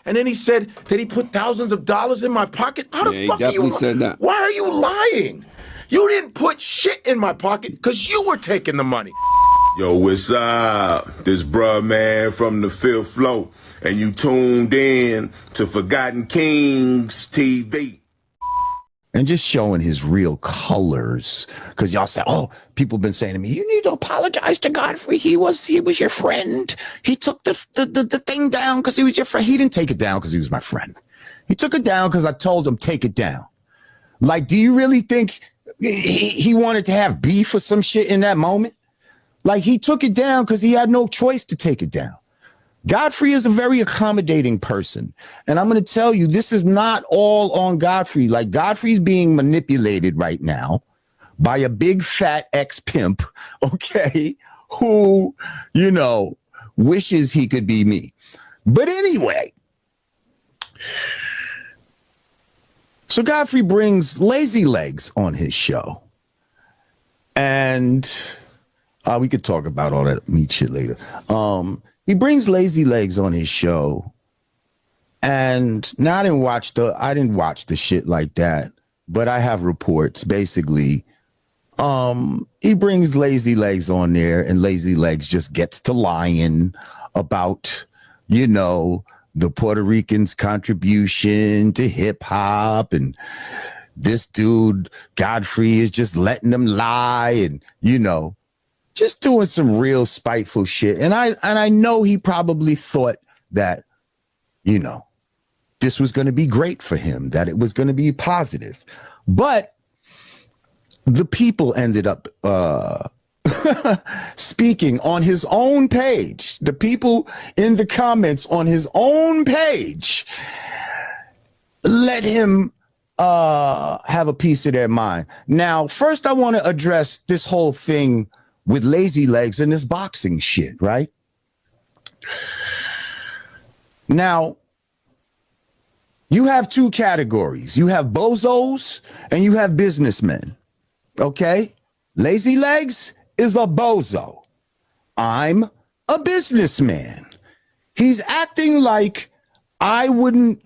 And then he said that he put thousands of dollars in my pocket. How the fuck are you? Said that. Why are you lying? You didn't put shit in my pocket because you were taking the money. Yo, what's up? This bruh man from the fifth floor, and you tuned in to Forgotten Kings TV. And just showing his real colors, because y'all say, "Oh, people been saying to me, you need to apologize to Godfrey. He was your friend. He took the thing down because he was your friend. He didn't take it down because he was my friend. He took it down because I told him take it down. Like, do you really think he wanted to have beef or some shit in that moment? Like, he took it down because he had no choice to take it down. Godfrey is a very accommodating person. And I'm going to tell you, this is not all on Godfrey. Like, Godfrey's being manipulated right now by a big fat ex-pimp, okay, who, you know, wishes he could be me. But anyway, so Godfrey brings Lazy Legs on his show. And we could talk about all that meat shit later. He brings Lazy Legs on his show, and now I didn't watch the shit like that, but I have reports. Basically, he brings Lazy Legs on there, and Lazy Legs just gets to lying about, you know, the Puerto Ricans' contribution to hip hop, and this dude Godfrey is just letting them lie, and you know, just doing some real spiteful shit. And I know he probably thought that, you know, this was going to be great for him, that it was going to be positive. But the people ended up speaking on his own page. The people in the comments on his own page let him have a piece of their mind. Now, first I want to address this whole thing with Lazy Legs and this boxing shit, right? Now, you have two categories. You have bozos and you have businessmen, okay? Lazy Legs is a bozo. I'm a businessman. He's acting like I wouldn't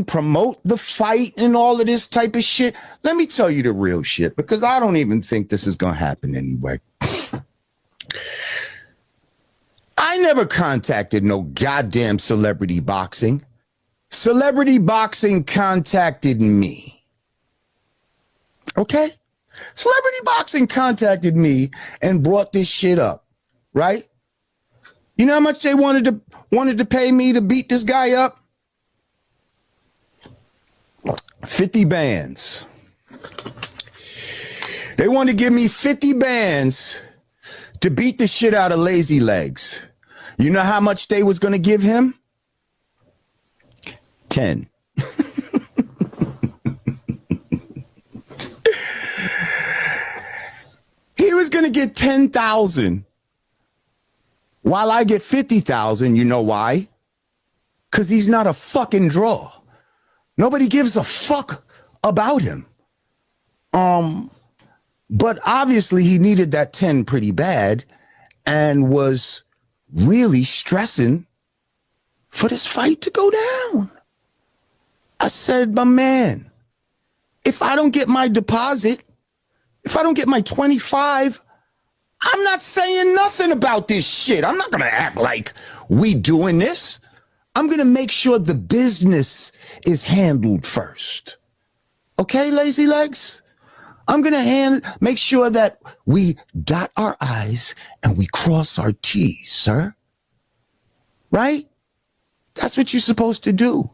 promote the fight and all of this type of shit. Let me tell you the real shit, because I don't even think this is going to happen anyway. I never contacted no goddamn celebrity boxing. Celebrity boxing contacted me. Okay? Celebrity boxing contacted me and brought this shit up, right? You know how much they wanted to pay me to beat this guy up? 50 bands. They want to give me 50 bands to beat the shit out of Lazy Legs. You know how much they was going to give him? 10. He was going to get 10,000 while I get 50,000. You know why? Because he's not a fucking draw. Nobody gives a fuck about him. But obviously he needed that 10 pretty bad and was really stressing for this fight to go down. I said, my man, if I don't get my deposit, if I don't get my 25, I'm not saying nothing about this shit. I'm not going to act like we doing this. I'm going to make sure the business is handled first. Okay, Lazy Legs? I'm going to make sure that we dot our I's and we cross our T's, sir. Right? That's what you're supposed to do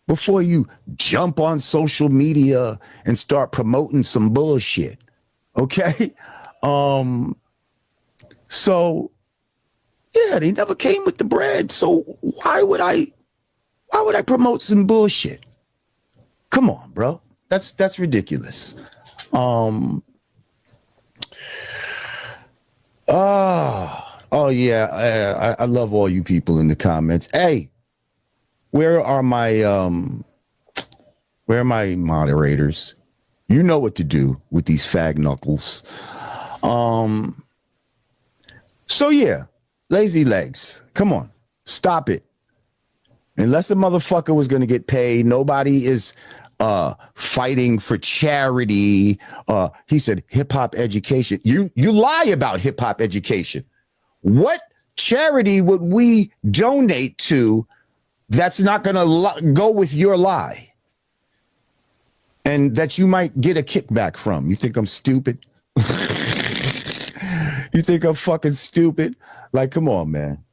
before you jump on social media and start promoting some bullshit. Okay? So yeah, they never came with the bread. So why would I promote some bullshit? Come on, bro. That's ridiculous. Oh yeah. I love all you people in the comments. Hey, where are my moderators? You know what to do with these fag knuckles. So yeah, Lazy Legs, come on, stop it. Unless a motherfucker was going to get paid, nobody is fighting for charity. He said hip hop education. You lie about hip hop education. What charity would we donate to that's not going to go with your lie and that you might get a kickback from? You think I'm stupid? You think I'm fucking stupid? Like, come on, man.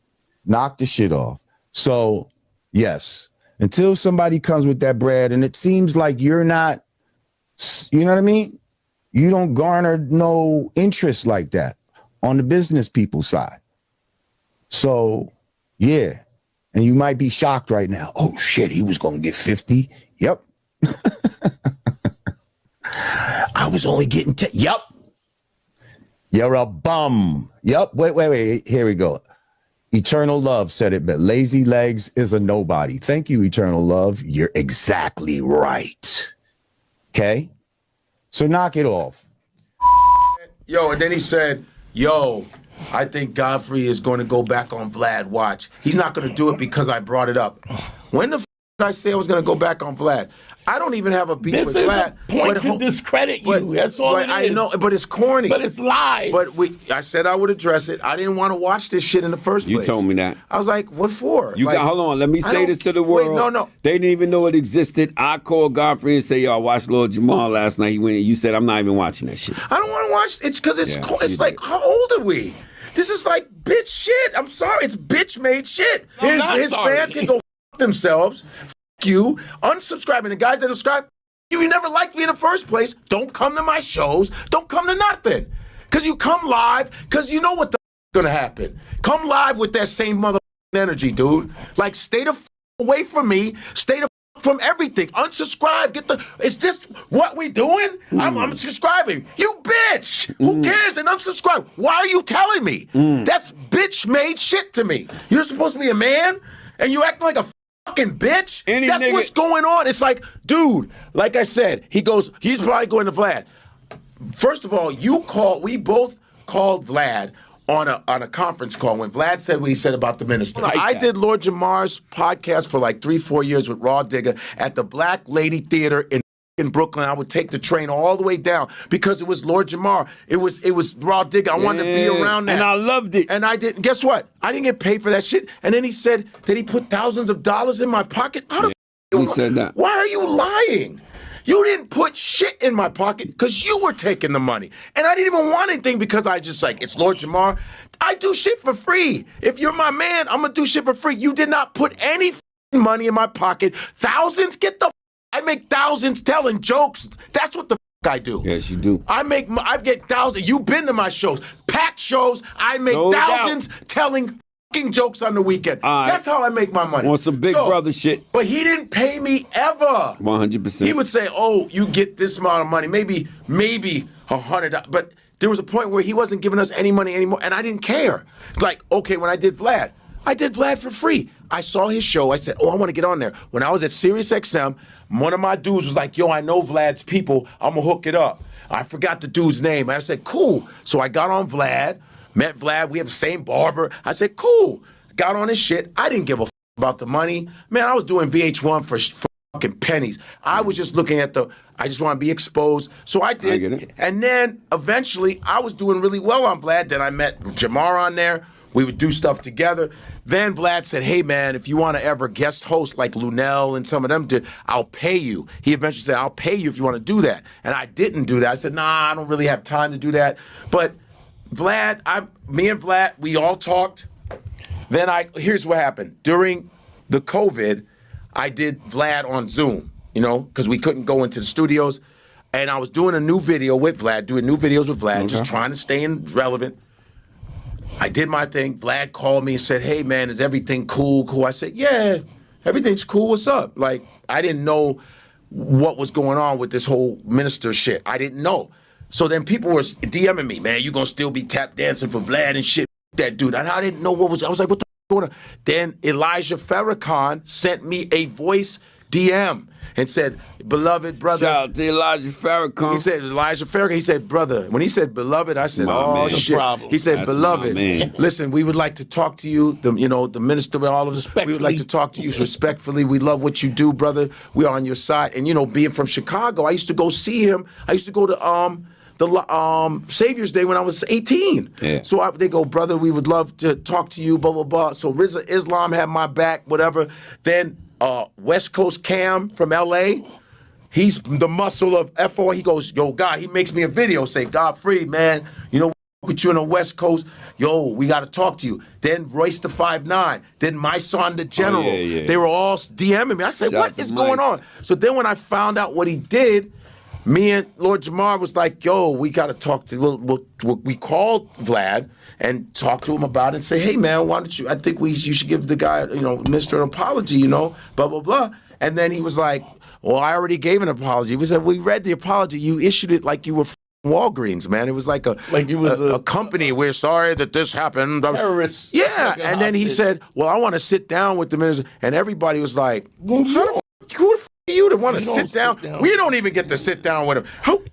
Knock the shit off. So, yes, until somebody comes with that bread, and it seems like you're not, you know what I mean? You don't garner no interest like that on the business people side. So, yeah. And you might be shocked right now. Oh, shit, he was going to get 50. Yep. I was only getting 10. Yep. You're a bum. Yep. Wait. Here we go. Eternal Love said it, but Lazy Legs is a nobody. Thank you, Eternal Love. You're exactly right. Okay? So knock it off. Yo, and then he said, yo, I think Godfrey is going to go back on Vlad. Watch. He's not going to do it because I brought it up. When the did I say I was going to go back on Vlad? I don't even have a beef with Vlad. This is a point to discredit you. That's all it is. I know, but it's corny. But it's lies. But I said I would address it. I didn't want to watch this shit in the first place. You told me that. I was like, what for? Hold on. Let me say this to the world. Wait, no. They didn't even know it existed. I called Godfrey and say, yo, I watched Lord Jamar last night. He went, you said, I'm not even watching that shit. I don't want to watch. It's because it's like, how old are we? This is like bitch shit. I'm sorry. It's bitch made shit. His fans can go themselves. You unsubscribing the guys that subscribe. You never liked me in the first place. Don't come to my shows. Don't come to nothing. Because you come live, because you know what the gonna happen. Come live with that same mother energy, dude. Like, stay the away from me. Stay the from everything. Unsubscribe. Is this what we doing? I'm subscribing. You bitch. Who cares? And unsubscribe. Why are you telling me? That's bitch made shit to me. You're supposed to be a man, and you acting like a fucking bitch. That's what's going on. It's like, dude, like I said, he's probably going to Vlad. First of all, we both called Vlad on a conference call when Vlad said what he said about the minister. I did Lord Jamar's podcast for like 3-4 years with Raw Digger at the Black Lady Theater in Brooklyn. I would take the train all the way down because it was Lord Jamar. It was Raw Digger. I wanted to be around that. And I loved it. And I didn't. Guess what? I didn't get paid for that shit. And then he said that he put thousands of dollars in my pocket. How the he said that. Why are you lying? You didn't put shit in my pocket because you were taking the money. And I didn't even want anything because I just like, it's Lord Jamar. I do shit for free. If you're my man, I'm going to do shit for free. You did not put any money in my pocket. Thousands? Get the I make thousands telling jokes. That's what the I do. Yes, you do. I get thousands. You've been to my shows. Packed shows. I make thousands telling fucking jokes on the weekend. That's how I make my money. On some big brother shit. But he didn't pay me ever. 100%. He would say, oh, you get this amount of money. Maybe $100. But there was a point where he wasn't giving us any money anymore, and I didn't care. Like, okay, when I did Vlad for free. I saw his show. I said, oh, I want to get on there. When I was at SiriusXM, one of my dudes was like, yo, I know Vlad's people. I'm going to hook it up. I forgot the dude's name. I said, cool. So I got on Vlad, met Vlad. We have the same barber. I said, cool. Got on his shit. I didn't give a about the money. Man, I was doing VH1 for fucking pennies. I was just looking at I just want to be exposed. So I did. I get it. And then eventually I was doing really well on Vlad. Then I met Jamar on there. We would do stuff together. Then Vlad said, hey, man, if you want to ever guest host like Lunel and some of them did, I'll pay you. He eventually said, I'll pay you if you want to do that. And I didn't do that. I said, nah, I don't really have time to do that. But Vlad, me and Vlad, we all talked. Then here's what happened. During the COVID, I did Vlad on Zoom, because we couldn't go into the studios. And I was doing a new video with Vlad, doing new videos with Vlad, just trying to stay relevant. I did my thing. Vlad called me and said, hey, man, is everything cool? I said, yeah, everything's cool. What's up? Like, I didn't know what was going on with this whole minister shit. I didn't know. So then people were DMing me, man, you going to still be tap dancing for Vlad and shit, that dude. And I didn't know I was like, what the f going on? Then Elijah Farrakhan sent me a voice DM and said, beloved brother. Shout out to Elijah Farrakhan. He said, Elijah Farrakhan, he said, brother. When he said beloved, I said, Man. shit. He said, That's beloved, man. listen, we would like to talk to you, the minister and all of us. We would like to talk to you respectfully. We love what you do, brother. We are on your side. And, being from Chicago, I used to go see him. I used to go to the Savior's Day when I was 18. Yeah. So they go, brother, we would love to talk to you, blah, blah, blah. So Rizza Islam had my back, whatever. Then West Coast Cam from L.A., he's the muscle of FO. He goes, yo, God, he makes me a video, say, Godfrey, man, with you on the West Coast, yo, we got to talk to you. Then Royce the 5'9", then my son, the General. They were all DMing me. I said, what is going on? So then when I found out what he did, me and Lord Jamar was like, yo, we got to talk to, we called Vlad and talked to him about it and say, hey, man, why don't you, I think you should give the guy, Mr. an apology, blah, blah, blah. And then he was like, well, I already gave an apology. We said, we read the apology. You issued it like you were Walgreens, man. It was like a company. We're sorry that this happened. Terrorists. Yeah. And then he said, well, I want to sit down with the minister. And everybody was like, who the f are you to want to sit down? We don't even get to sit down with him.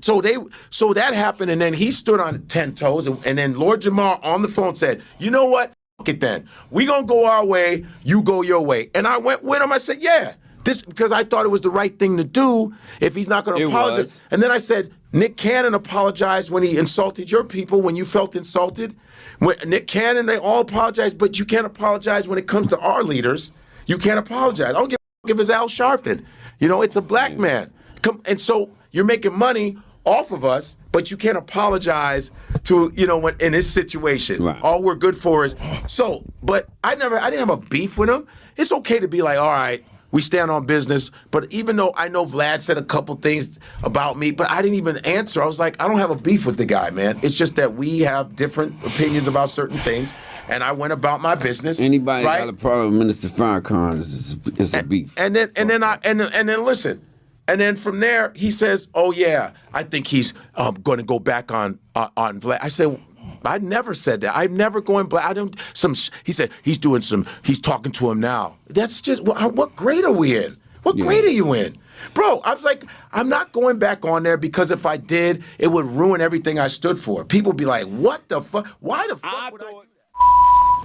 So that happened. And then he stood on 10 toes. And then Lord Jamar on the phone said, you know what? F it then. We going to go our way. You go your way. And I went with him. I said, yeah. Because I thought it was the right thing to do if he's not going to apologize. And then I said, Nick Cannon apologized when he insulted your people, when you felt insulted. Nick Cannon, they all apologized, but you can't apologize when it comes to our leaders. You can't apologize. I don't give us Al Sharpton. It's a black man. And so you're making money off of us, but you can't apologize to, when in this situation. Right. All we're good for is, but I didn't have a beef with him. It's okay to be like, all right, we stand on business, but even though I know Vlad said a couple things about me, but I didn't even answer. I was like, I don't have a beef with the guy, man. It's just that we have different opinions about certain things, and I went about my business. Anybody got a problem with Minister Farrakhan is a beef. And then listen, and then from there he says, oh yeah, I think he's going to go back on Vlad. I said, I never said that. I'm never going black. He said he's talking to him now. That's just, what grade are we in? What grade are you in? Bro, I was like, I'm not going back on there because if I did, it would ruin everything I stood for. People be like, what the fuck? Why the fuck would I do that?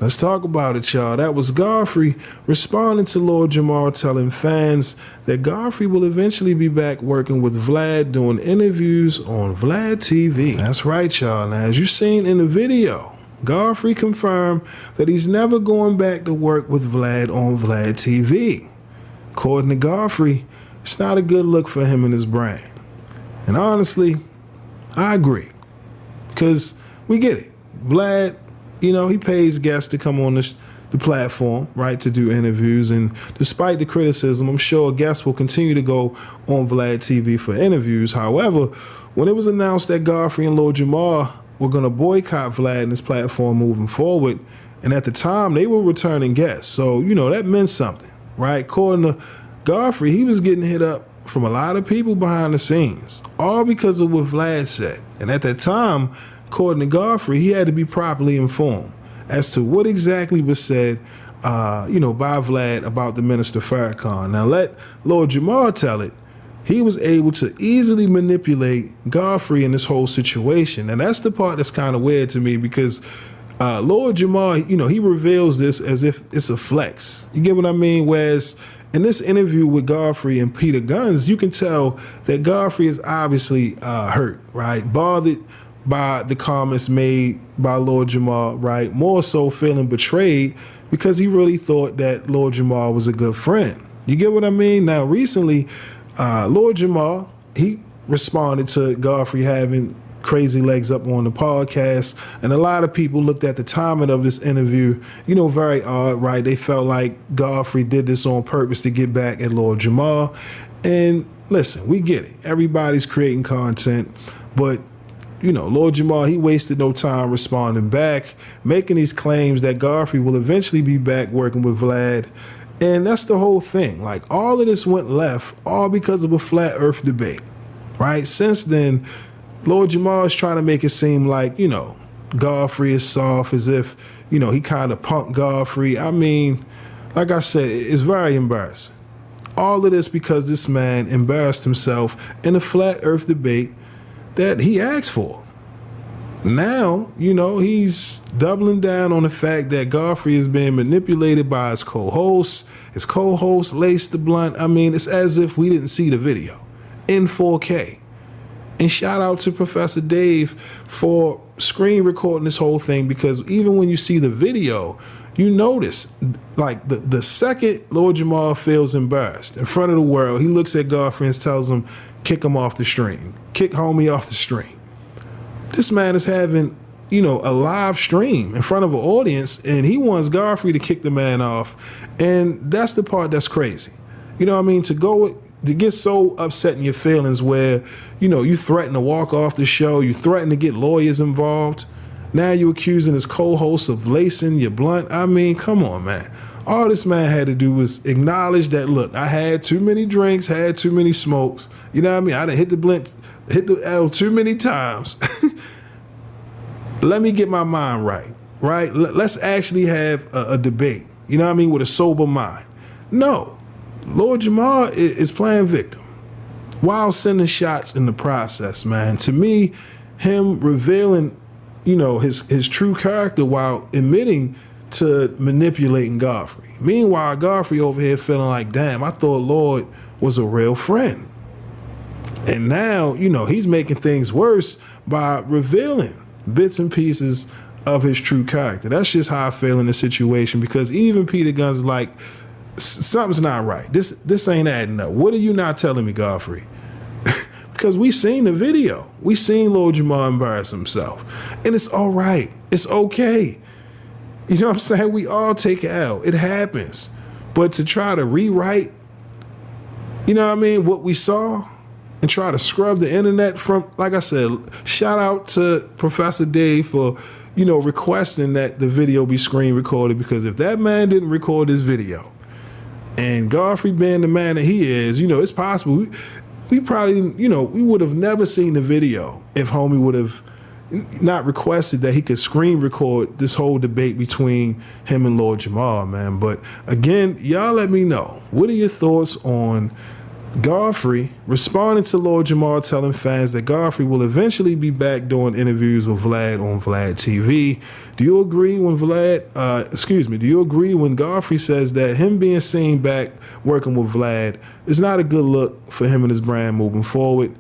Let's talk about it, y'all. That was Godfrey responding to Lord Jamar, telling fans that Godfrey will eventually be back working with Vlad, doing interviews on VladTv. That's right, y'all. Now, as you've seen in the video, Godfrey confirmed that he's never going back to work with Vlad on VladTv. According to Godfrey, it's not a good look for him and his brand. And honestly, I agree. Because we get it. Vlad, he pays guests to come on the platform, right, to do interviews. And despite the criticism, I'm sure guests will continue to go on VladTv for interviews. However, when it was announced that Godfrey and Lord Jamar were going to boycott Vlad and his platform moving forward, and at the time, they were returning guests. So, that meant something, right? According to Godfrey, he was getting hit up from a lot of people behind the scenes, all because of what Vlad said. And at that time, according to Godfrey, he had to be properly informed as to what exactly was said, by Vlad about the Minister Farrakhan. Now, let Lord Jamar tell it. He was able to easily manipulate Godfrey in this whole situation. And that's the part that's kind of weird to me because Lord Jamar, he reveals this as if it's a flex. You get what I mean? Whereas in this interview with Godfrey and Peter Guns, you can tell that Godfrey is obviously hurt, right? Bothered by the comments made by Lord Jamar, right? More so feeling betrayed because he really thought that Lord Jamar was a good friend. You get what I mean? Now, recently, Lord Jamar, he responded to Godfrey having crazy legs up on the podcast, and a lot of people looked at the timing of this interview, very odd, right? They felt like Godfrey did this on purpose to get back at Lord Jamar. And listen, we get it. Everybody's creating content, but Lord Jamar, he wasted no time responding back, making these claims that Godfrey will eventually be back working with Vlad. And that's the whole thing. Like, all of this went left, all because of a flat earth debate, right? Since then, Lord Jamar is trying to make it seem like, Godfrey is soft, as if, he kind of punked Godfrey. I mean, like I said, it's very embarrassing. All of this because this man embarrassed himself in a flat earth debate that he asked for. Now, you know, he's doubling down on the fact that Godfrey is being manipulated by his co-hosts. His co-host laced the blunt. I mean, it's as if we didn't see the video in 4K. And shout out to Professor Dave for screen recording this whole thing, because even when you see the video, you notice, like, the second Lord Jamar feels embarrassed in front of the world, he looks at Godfrey and tells him, kick him off the stream. Kick homie off the stream. This man is having, you know, a live stream in front of an audience, and he wants Godfrey to kick the man off. And that's the part that's crazy. You know what I mean? To get so upset in your feelings where, you know, you threaten to walk off the show, you threaten to get lawyers involved. Now you're accusing his co-host of lacing your blunt. I mean, come on, man. All this man had to do was acknowledge that, look, I had too many drinks, had too many smokes. You know what I mean? I done hit the L too many times. Let me get my mind right? Let's actually have a debate, you know what I mean, with a sober mind. No, Lord Jamar is playing victim while sending shots in the process, man. To me, him revealing, you know, his true character while admitting to manipulating Godfrey. Meanwhile, Godfrey over here feeling like, damn, I thought Lord was a real friend. And now, you know, he's making things worse by revealing bits and pieces of his true character. That's just how I feel in the situation, because even Peter Gunn's like, something's not right. This ain't adding up. What are you not telling me, Godfrey? Because we seen the video. We seen Lord Jamar embarrass himself. And it's all right. It's okay. You know what I'm saying? We all take it out. It happens. But to try to rewrite, you know what I mean, what we saw, and try to scrub the internet from, like I said, shout out to Professor Dave for, you know, requesting that the video be screen recorded, because if that man didn't record this video, and Godfrey being the man that he is, you know, it's possible we probably, you know, we would have never seen the video if homie would have not requested that he could screen record this whole debate between him and Lord Jamar, man. But again, y'all let me know, what are your thoughts on Godfrey responding to Lord Jamar telling fans that Godfrey will eventually be back doing interviews with Vlad on VladTv? Do you agree when do you agree when Godfrey says that him being seen back working with Vlad is not a good look for him and his brand moving forward?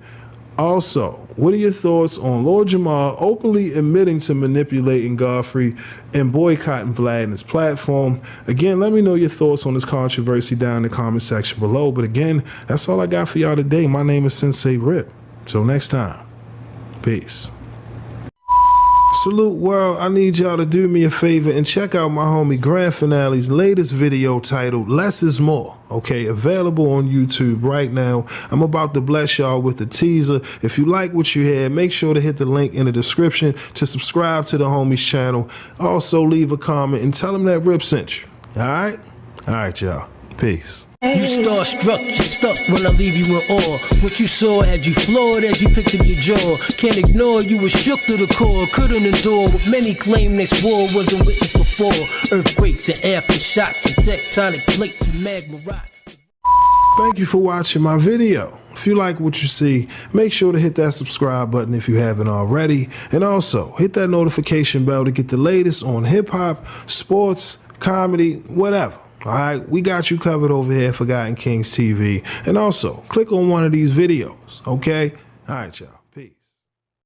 Also, what are your thoughts on Lord Jamar openly admitting to manipulating Godfrey and boycotting Vlad and his platform? Again, let me know your thoughts on this controversy down in the comment section below. But again, that's all I got for y'all today. My name is Sensei Rip. Till next time, peace. Salute world, I need y'all to do me a favor and check out my homie Grand Finale's latest video titled Less is More, okay, available on YouTube right now. I'm about to bless y'all with the teaser. If you like what you hear, make sure to hit the link in the description to subscribe to the homie's channel. Also leave a comment and tell him that Rip sent you, alright? Alright y'all, peace. You starstruck, you stuck when I leave you in awe. What you saw had you floored as you picked up your jaw. Can't ignore, you were shook to the core. Couldn't endure what many claim this war wasn't witnessed before. Earthquakes and aftershocks and tectonic plates and magma rock. Thank you for watching my video. If you like what you see, make sure to hit that subscribe button if you haven't already. And also, hit that notification bell to get the latest on hip-hop, sports, comedy, whatever. All right, we got you covered over here at Forgotten Kings TV. And also, click on one of these videos, okay? All right, y'all.